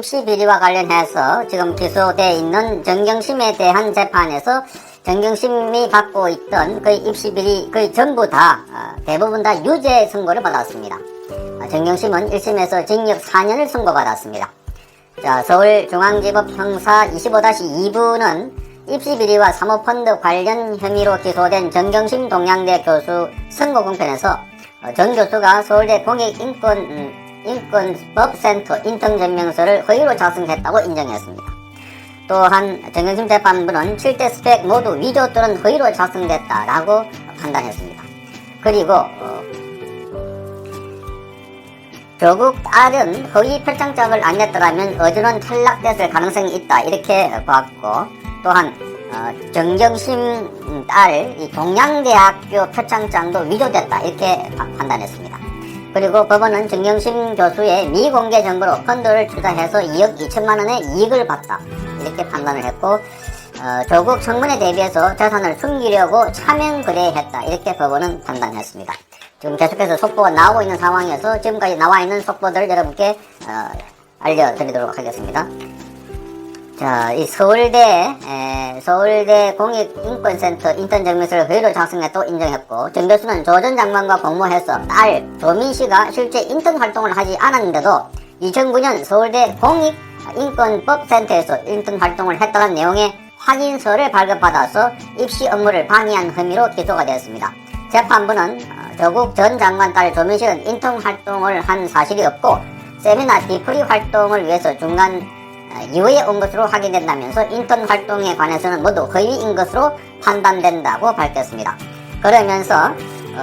입시 비리와 관련해서 지금 기소되어 있는 정경심에 대한 재판에서 정경심이 받고 있던 거의 입시 비리 거의 전부 다 대부분 다 유죄 선고를 받았습니다. 정경심은 1심에서 징역 4년을 선고받았습니다. 자, 서울중앙지법 형사 25-2부는 입시 비리와 사모펀드 관련 혐의로 기소된 정경심 동양대 교수 선고 공판에서 정 교수가 서울대 인권법센터 인턴증명서를 허위로 작성했다고 인정했습니다. 또한 정경심 재판부는 7대 스펙 모두 위조 또는 허위로 작성됐다라고 판단했습니다. 그리고 조국 딸은 허위 표창장을 안 냈더라면 어준은 탈락됐을 가능성이 있다 이렇게 봤고, 또한 정경심 딸 동양대학교 표창장도 위조됐다 이렇게 판단했습니다. 그리고 법원은 정경심 교수의 미공개 정보로 펀드를 투자해서 2억 2천만 원의 이익을 봤다 이렇게 판단을 했고, 조국 청문회 대비해서 재산을 숨기려고 차명 거래했다 이렇게 법원은 판단했습니다. 지금 계속해서 속보가 나오고 있는 상황에서 지금까지 나와 있는 속보들을 여러분께 알려드리도록 하겠습니다. 자, 이 서울대 공익인권센터 인턴증명서를 허위로 작성했다고 인정했고, 정 교수는 조 전 장관과 공모해서 딸 조민씨가 실제 인턴 활동을 하지 않았는데도 2009년 서울대 공익인권법센터에서 인턴 활동을 했다는 내용의 확인서를 발급받아서 입시 업무를 방해한 혐의로 기소가 되었습니다. 재판부는 조국 전 장관 딸 조민씨는 인턴 활동을 한 사실이 없고 세미나 디프리 활동을 위해서 중간 이후에 온 것으로 확인된다면서 인턴 활동에 관해서는 모두 허위인 것으로 판단된다고 밝혔습니다. 그러면서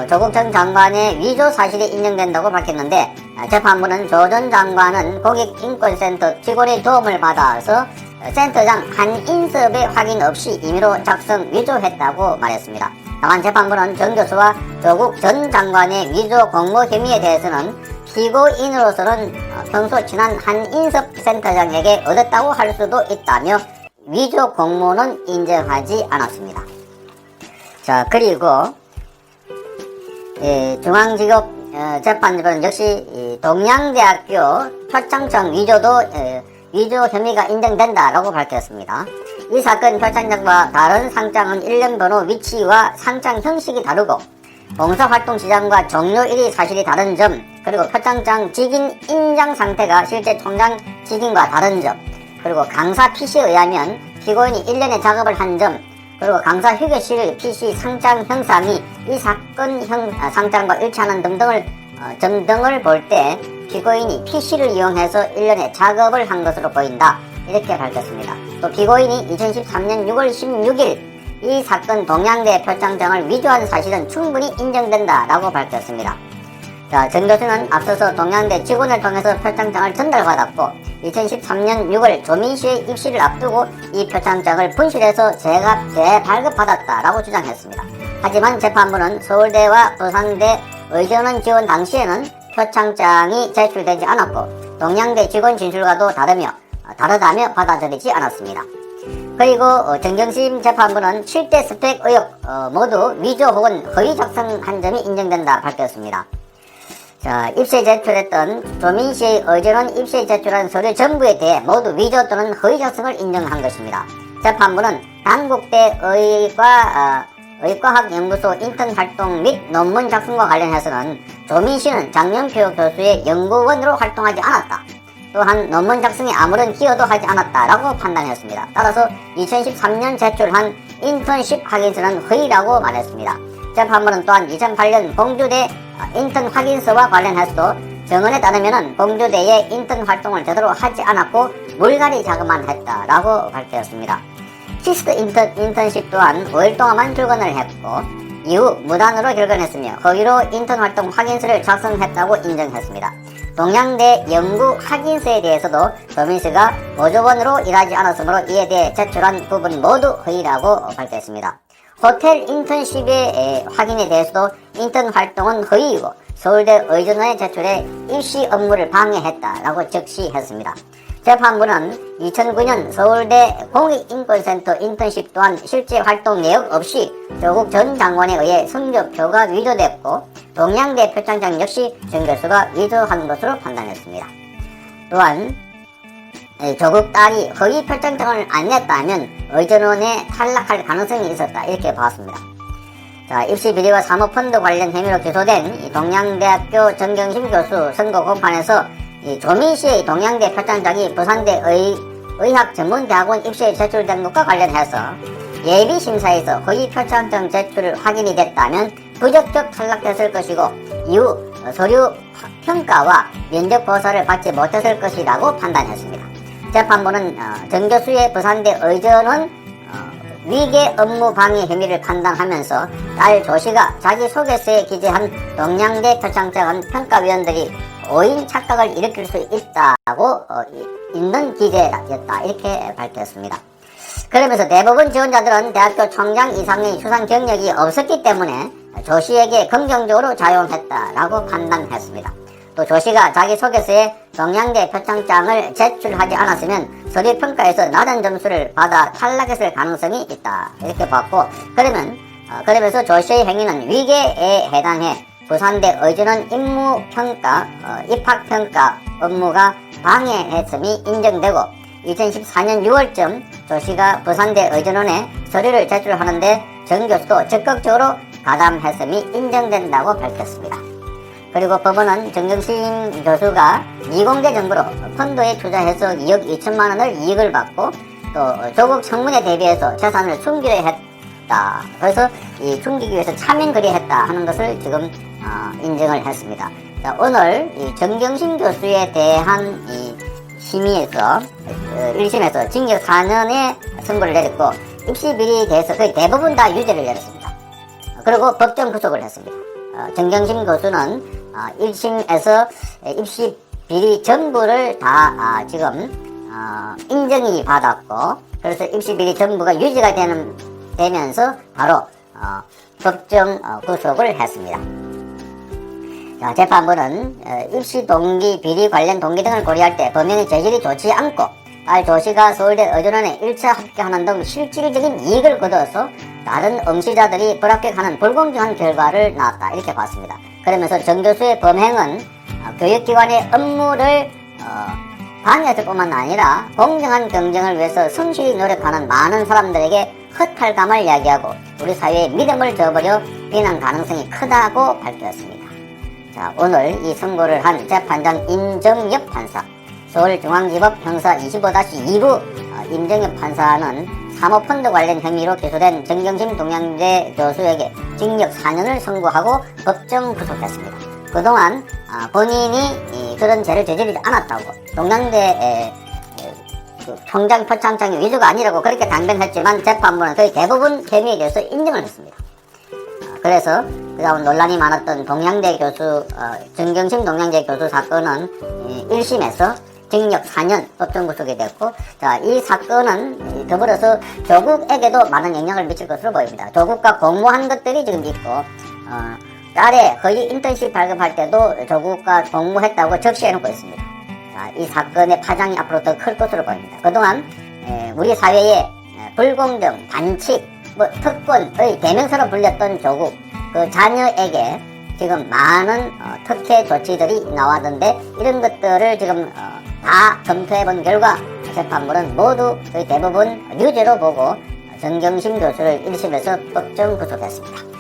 조국 전 장관의 위조 사실이 인정된다고 밝혔는데, 재판부는 조 전 장관은 공익인권센터 직원의 도움을 받아서 센터장 한인섭의 확인 없이 임의로 작성 위조했다고 말했습니다. 다만 재판부는 정 교수와 조국 전 장관의 위조 공모 혐의에 대해서는 피고인으로서는 평소 친한 한인섭 센터장에게 얻었다고 할 수도 있다며 위조 공모는 인정하지 않았습니다. 자, 그리고 중앙지법 재판부는 역시 동양대학교 표창장 위조도 위조 혐의가 인정된다라고 밝혔습니다. 이 사건 표창장과 다른 상장은 일련 번호 위치와 상장 형식이 다르고 봉사활동 지장과 종료일이 사실이 다른 점, 그리고 표창장 직인 인장 상태가 실제 총장 직인과 다른 점, 그리고 강사 PC에 의하면 피고인이 1년의 작업을 한 점, 그리고 강사 휴게실 PC 상장 형상이 이 사건 상장과 일치하는 점 등을 볼 때 피고인이 PC를 이용해서 1년의 작업을 한 것으로 보인다 이렇게 밝혔습니다. 또 피고인이 2013년 6월 16일 이 사건 동양대 표창장을 위조한 사실은 충분히 인정된다라고 밝혔습니다. 자, 정 교수는 앞서서 동양대 직원을 통해서 표창장을 전달받았고 2013년 6월 조민씨의 입시를 앞두고 이 표창장을 분실해서 재발급받았다라고 주장했습니다. 하지만 재판부는 서울대와 부산대 의전원 지원 당시에는 표창장이 제출되지 않았고 동양대 직원 진술과도 다르다며 받아들이지 않았습니다. 그리고 정경심 재판부는 7대 스펙 의혹 모두 위조 혹은 허위 작성한 점이 인정된다 밝혔습니다. 자, 입시에 제출했던 조민씨의 의전원 입시에 제출한 서류 전부에 대해 모두 위조 또는 허위 작성을 인정한 것입니다. 재판부는 단국대 의과학연구소 인턴 활동 및 논문 작성과 관련해서는 조민씨는 장영표 교수의 연구원으로 활동하지 않았다. 또한 논문 작성에 아무런 기여도 하지 않았다라고 판단했습니다. 따라서 2013년 제출한 인턴십 확인서는 허위라고 말했습니다. 재판부는 또한 2008년 공주대 인턴 확인서와 관련해서도 정언에 따르면 공주대의 인턴 활동을 제대로 하지 않았고 물갈이 작업만 했다라고 밝혔습니다. 키스트 인턴십 또한 5일 동안만 출근을 했고 이후 무단으로 결근했으며 허위로 인턴 활동 확인서를 작성했다고 인정했습니다. 동양대 연구 확인서에 대해서도 조민씨가 보조원으로 일하지 않았으므로 이에 대해 제출한 부분 모두 허위라고 밝혔습니다. 호텔 인턴십의 확인에 대해서도 인턴 활동은 허위이고 서울대 의전원에 제출해 입시 업무를 방해했다라고 적시했습니다. 재판부는 2009년 서울대 공익인권센터 인턴십 또한 실제 활동 내역 없이 조국 전 장관에 의해 성적표가 위조됐고 동양대 표창장 역시 정 교수가 위조한 것으로 판단했습니다. 또한 조국 딸이 허위 표창장을 안 냈다면 의전원에 탈락할 가능성이 있었다, 이렇게 봤습니다. 자, 입시 비리와 사모펀드 관련 혐의로 기소된 동양대학교 정경심 교수 선고 공판에서 조민 씨의 동양대 표창장이 부산대 의학전문대학원 입시에 제출된 것과 관련해서 예비심사에서 허위 표창장 제출 확인이 됐다면 부적격 탈락됐을 것이고 이후 서류 평가와 면접 보사를 받지 못했을 것이라고 판단했습니다. 재판부는 정 교수의 부산대 의전원 위계 업무 방해 혐의를 판단하면서 딸 조씨가 자기소개서에 기재한 동양대 표창장은 평가위원들이 오인 착각을 일으킬 수 있다고 있는 기재였다, 이렇게 밝혔습니다. 그러면서 대부분 지원자들은 대학교 총장 이상의 수상 경력이 없었기 때문에 조씨에게 긍정적으로 작용했다라고 판단했습니다. 또 조씨가 자기소개서에 동양대 표창장을 제출하지 않았으면 서류평가에서 낮은 점수를 받아 탈락했을 가능성이 있다, 이렇게 봤고, 그러면서 조씨의 행위는 위계에 해당해 부산대 의전원 임무평가, 입학평가 업무가 방해했음이 인정되고 2014년 6월쯤 조씨가 부산대 의전원에 서류를 제출하는데 정 교수도 적극적으로 가담했음이 인정된다고 밝혔습니다. 그리고 법원은 정경심 교수가 미공개 정보로 펀드에 투자해서 2억 2천만 원을 이익을 받고 또 조국 청문회 대비해서 재산을 숨기려 했다. 그래서 이 숨기기 위해서 차명 거래했다 하는 것을 지금 인정을 했습니다. 자, 오늘 이 정경심 교수에 대한 이 심의에서 1심에서 징역 4년의 선고를 내렸고 입시 비리에 대해서 거의 대부분 다 유죄를 내렸습니다. 그리고 법정 구속을 했습니다. 정경심 교수는 1심에서 입시 비리 전부를 다 지금 인정이 받았고, 그래서 입시 비리 전부가 유지가 되면서 바로 법정 구속을 했습니다. 자, 재판부는 입시 동기 비리 관련 동기 등을 고려할 때 범행의 재질이 좋지 않고 딸 조씨가 서울대 의전원에 1차 합격하는 등 실질적인 이익을 거둬서 다른 응시자들이 불합격하는 불공정한 결과를 낳았다, 이렇게 봤습니다. 그러면서 정 교수의 범행은 교육기관의 업무를 방해했을 뿐만 아니라 공정한 경쟁을 위해서 성실히 노력하는 많은 사람들에게 허탈감을 야기하고 우리 사회의 믿음을 저버려 비난 가능성이 크다고 밝혔습니다. 자, 오늘 이 선고를 한 재판장 임정엽 판사, 서울중앙지법 형사 25-2부 임정엽 판사는 사모펀드 관련 혐의로 기소된 정경심 동양대 교수에게 징역 4년을 선고하고 법정 구속했습니다. 그동안 본인이 그런 죄를 저지르지 않았다고, 동양대 총장 표창장이 위조가 아니라고 그렇게 강변했지만 재판부는 거의 대부분 혐의에 대해서 인정을 했습니다. 그래서 그다음 논란이 많았던 동양대 교수, 정경심 동양대 교수 사건은 1심에서 징역 4년 법정 구속이 됐고, 자, 이 사건은 더불어서 조국에게도 많은 영향을 미칠 것으로 보입니다. 조국과 공모한 것들이 지금 있고, 딸의 거의 인턴십 발급할 때도 조국과 공모했다고 적시해놓고 있습니다. 자, 이 사건의 파장이 앞으로 더 클 것으로 보입니다. 그동안 우리 사회에 불공정, 반칙, 특권의 대명사로 불렸던 조국, 그 자녀에게 지금 많은 특혜 조치들이 나왔는데 이런 것들을 지금 다 검토해본 결과 재판부는 모두 거의 대부분 유죄로 보고 정경심 교수를 1심에서 법정 구속했습니다.